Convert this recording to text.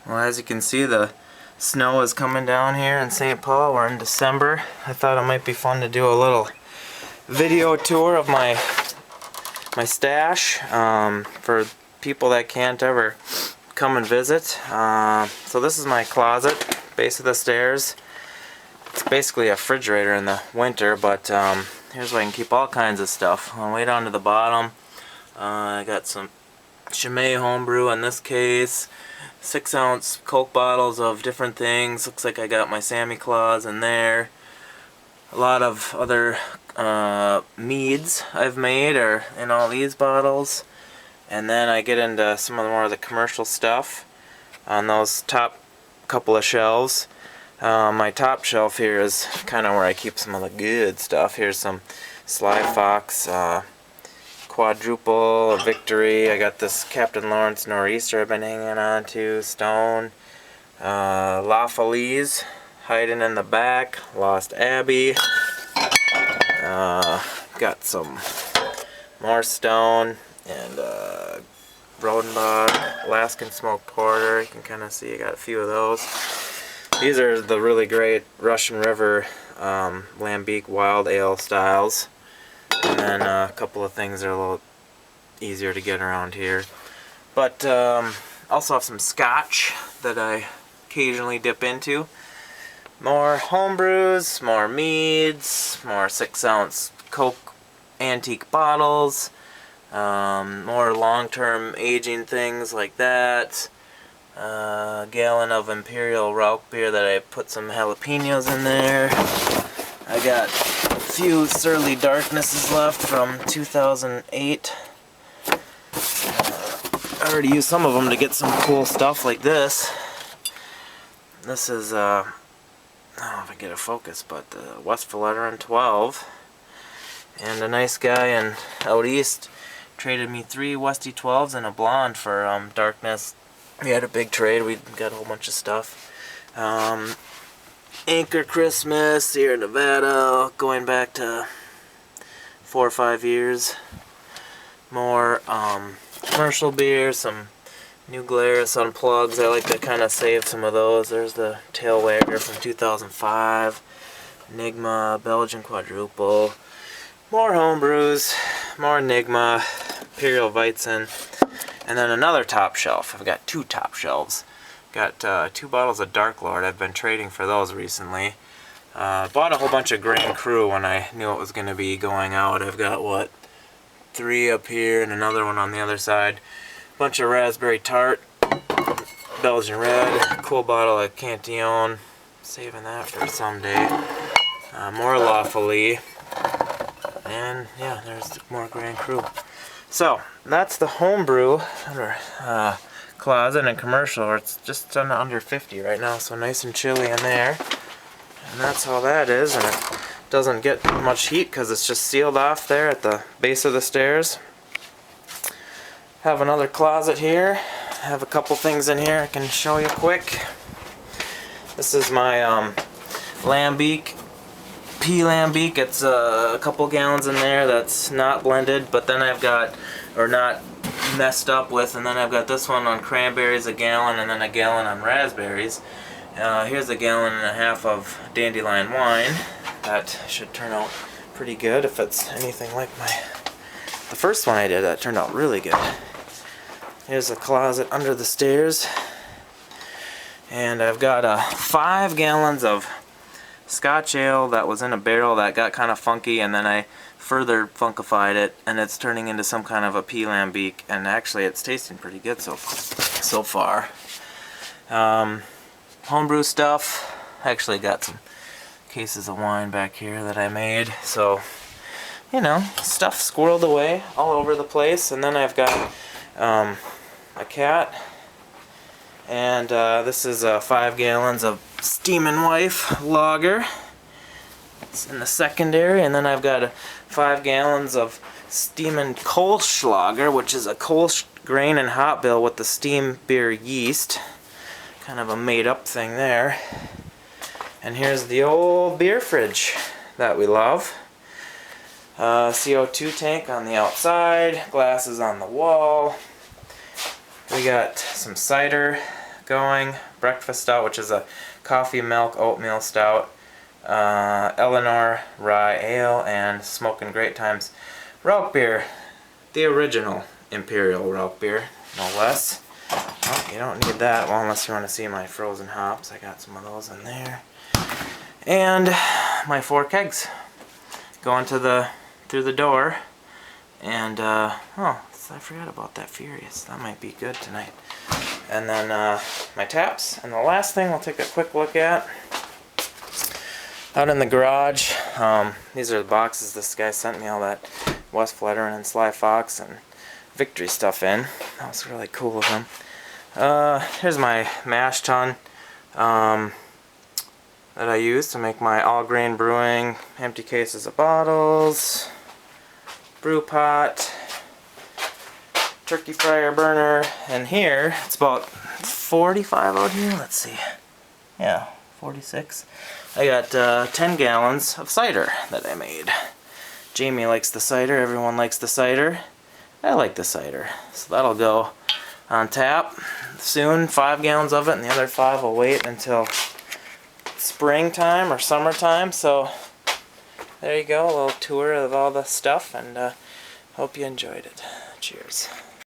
Well, as you can see, the snow is coming down here in St. Paul. We're in December. I thought it might be fun to do a little video tour of my stash for people that can't ever come and visit. So this is my closet, base of the stairs. It's basically a refrigerator in the winter, but here's where I can keep all kinds of stuff. On way down to the bottom, I got some Chimay homebrew in this case, 6-ounce Coke bottles of different things. Looks like I got my Sammy Claus in there. A lot of other meads I've made are in all these bottles. And then I get into some of the more of the commercial stuff on those top couple of shelves. My top shelf here is kind of where I keep some of the good stuff. Here's some Sly Fox quadruple Victory. I got this Captain Lawrence Nor'easter I've been hanging on to. Stone. La Feliz hiding in the back. Lost Abbey. Got some more Stone and Rodenbach Alaskan Smoked Porter. You can kind of see I got a few of those. These are the really great Russian River Lambic Wild Ale styles. And then a couple of things that are a little easier to get around here. But also have some scotch that I occasionally dip into. More homebrews, more meads, more 6-ounce Coke antique bottles, more long-term aging things like that. A gallon of Imperial Rauch beer that I put some jalapenos in there. I got a few Surly Darknesses left from 2008. I already used some of them to get some cool stuff like this. This is, I don't know if I get a focus, but West Veteran 12. And a nice guy out east traded me 3 Westy 12s and a blonde for Darkness. We had a big trade. We got a whole bunch of stuff. Anchor Christmas, Sierra Nevada, going back to 4 or 5 years. More commercial beer, some New Glarus Unplugs. I like to kind of save some of those. There's the Tail Wagger from 2005. Enigma, Belgian Quadruple. More homebrews, more Enigma, Imperial Weizen. And then another top shelf. I've got 2 top shelves. Got 2 bottles of Dark Lord. I've been trading for those recently. Bought a whole bunch of Grand Cru when I knew it was going to be going out. I've got, 3 up here and another one on the other side. Bunch of Raspberry Tart, Belgian Red, cool bottle of Cantillon. Saving that for someday. More La Folie. And yeah, there's more Grand Cru. So, that's the homebrew closet and commercial. It's just under 50 right now, so nice and chilly in there. And that's how that is, and it doesn't get much heat because it's just sealed off there at the base of the stairs. Have another closet here. Have a couple things in here I can show you quick. This is my Lambic. Lambic. It's a couple gallons in there that's not blended, but then I've got, or not messed up with, and then I've got this one on cranberries, a gallon, and then a gallon on raspberries. Here's a gallon and a half of dandelion wine. That should turn out pretty good if it's anything like the first one I did. That turned out really good. Here's a closet under the stairs, and I've got 5 gallons of Scotch ale that was in a barrel that got kind of funky, and then I further funkified it, and it's turning into some kind of a Lambic, and actually it's tasting pretty good so far. Homebrew stuff. I actually got some cases of wine back here that I made, so you know, stuff squirreled away all over the place. And then I've got a cat, and this is 5 gallons of Steamin' Wife lager. It's in the secondary. And then I've got 5 gallons of Steamin' Kolsch lager, which is a Kolsch grain and hop bill with the steam beer yeast. Kind of a made up thing there. And here's the old beer fridge that we love. CO2 tank on the outside, glasses on the wall. We got some cider, going. Breakfast stout, which is a coffee, milk, oatmeal stout. Eleanor Rye Ale, and Smoking Great Times Rauch beer. The original Imperial Rauch beer, no less. Oh, you don't need that, well, unless you want to see my frozen hops. I got some of those in there. And my 4 kegs going through the door. And oh, I forgot about that Furious. That might be good tonight. And then my taps. And the last thing we'll take a quick look at, out in the garage, these are the boxes this guy sent me all that West Fluttering and Sly Fox and Victory stuff in. That was really cool of him. Here's my mash tun that I use to make my all grain brewing, empty cases of bottles, brew pot, turkey fryer burner, and here it's about 45 out here. Let's see, yeah, 46. I got 10 gallons of cider that I made. Jamie likes the cider, everyone likes the cider. I like the cider, so that'll go on tap soon, 5 gallons of it, and the other 5 will wait until springtime or summertime. So there you go, a little tour of all the stuff, and hope you enjoyed it. Cheers.